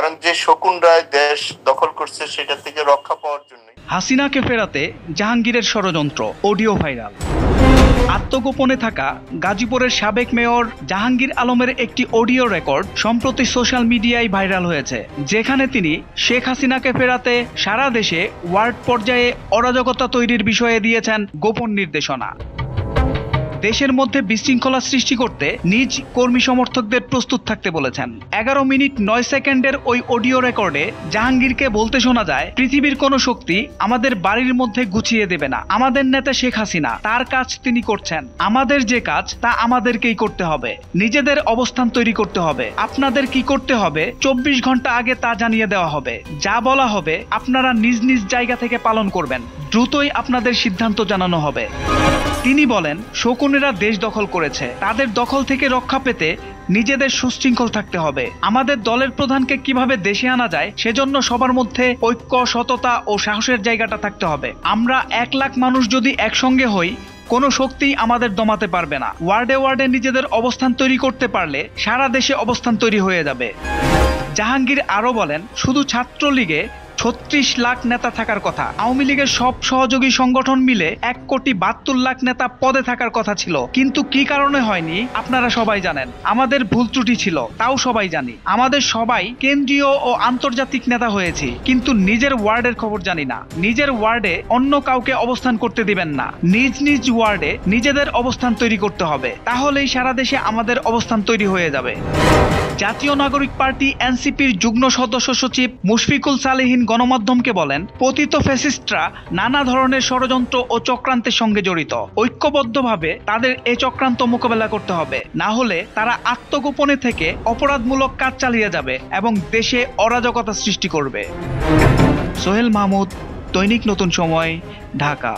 কারণ যে শকুন রায় দেশ দখল করছে সেটা থেকে রক্ষা পাওয়ার জন্য। হাসিনাকে ফেরাতে জাহাঙ্গীরের ষড়যন্ত্র, অডিও ভাইরাল। আত্মগোপনে থাকা গাজীপুরের সাবেক মেয়র জাহাঙ্গীর আলমের একটি অডিও রেকর্ড সম্প্রতি সোশ্যাল মিডিয়ায় ভাইরাল হয়েছে, যেখানে তিনি শেখ হাসিনাকে ফেরাতে সারা দেশে ওয়ার্ড পর্যায়ে অরাজকতা তৈরির বিষয়ে দিয়েছেন গোপন নির্দেশনা। দেশের মধ্যে বিশৃঙ্খলা সৃষ্টি করতে নিজ কর্মী সমর্থকদের প্রস্তুত থাকতে বলেছেন। 11 মিনিট 9 সেকেন্ডের ওই অডিও রেকর্ডে জাহাঙ্গীরকে বলতে শোনা যায়, পৃথিবীর কোনো শক্তি আমাদের বাড়ির মধ্যে গুছিয়ে দেবে না। আমাদের নেতা শেখ হাসিনা, তার কাজ তিনি করছেন। আমাদের যে কাজ তা আমাদেরকেই করতে হবে। নিজেদের অবস্থান তৈরি করতে হবে। আপনাদের কি করতে হবে 24 ঘন্টা আগে তা জানিয়ে দেওয়া হবে। যা বলা হবে আপনারা নিজ নিজ জায়গা থেকে পালন করবেন। দ্রুতই আপনাদের সিদ্ধান্ত জানানো হবে। তিনি বলেন, শকুনেরা দেশ দখল করেছে, তাদের দখল থেকে রক্ষা পেতে নিজেদের সুশৃঙ্খল থাকতে হবে। আমাদের দলের প্রধানকে কিভাবে দেশে আনা যায় সেজন্য সবার মধ্যে ঐক্য, সততা ও সাহসের জায়গাটা থাকতে হবে। আমরা 1 লাখ মানুষ যদি একসঙ্গে হই, কোনো শক্তিই আমাদের দমাতে পারবে না। ওয়ার্ডে ওয়ার্ডে নিজেদের অবস্থান তৈরি করতে পারলে সারা দেশে অবস্থান তৈরি হয়ে যাবে। জাহাঙ্গীর আরও বলেন, শুধু ছাত্রলীগে 36 লাখ নেতা থাকার কথা। আওয়ামী লীগের সব সহযোগী সংগঠন মিলে 1,72 লাখ নেতা পদে থাকার কথা ছিল, কিন্তু কি কারণে হয়নি আপনারা সবাই জানেন। আমাদের ভুল ত্রুটি ছিল, তাও সবাই জানি। আমাদের সবাই কেন্দ্রীয় ও আন্তর্জাতিক নেতা হয়েছি, কিন্তু নিজের ওয়ার্ডের খবর জানি না। নিজের ওয়ার্ডে অন্য কাউকে অবস্থান করতে দিবেন না। নিজ নিজ ওয়ার্ডে নিজেদের অবস্থান তৈরি করতে হবে, তাহলেই সারা দেশে আমাদের অবস্থান তৈরি হয়ে যাবে। জাতীয় নাগরিক পার্টি এনসিপির যুগ্ম সদস্য সচিব মুশফিকুল সালেহীন গণমাধ্যমকে বলেন, পতিত ফ্যাসিস্টরা নানা ধরনের ষড়যন্ত্র ও চক্রান্তের সঙ্গে জড়িত। ঐক্যবদ্ধভাবে তাদের এই চক্রান্ত মোকাবেলা করতে হবে, না হলে তারা আত্মগোপনে থেকে অপরাধমূলক কাজ চালিয়ে যাবে এবং দেশে অরাজকতা সৃষ্টি করবে। সোহেল মাহমুদ, দৈনিক নতুন সময়, ঢাকা।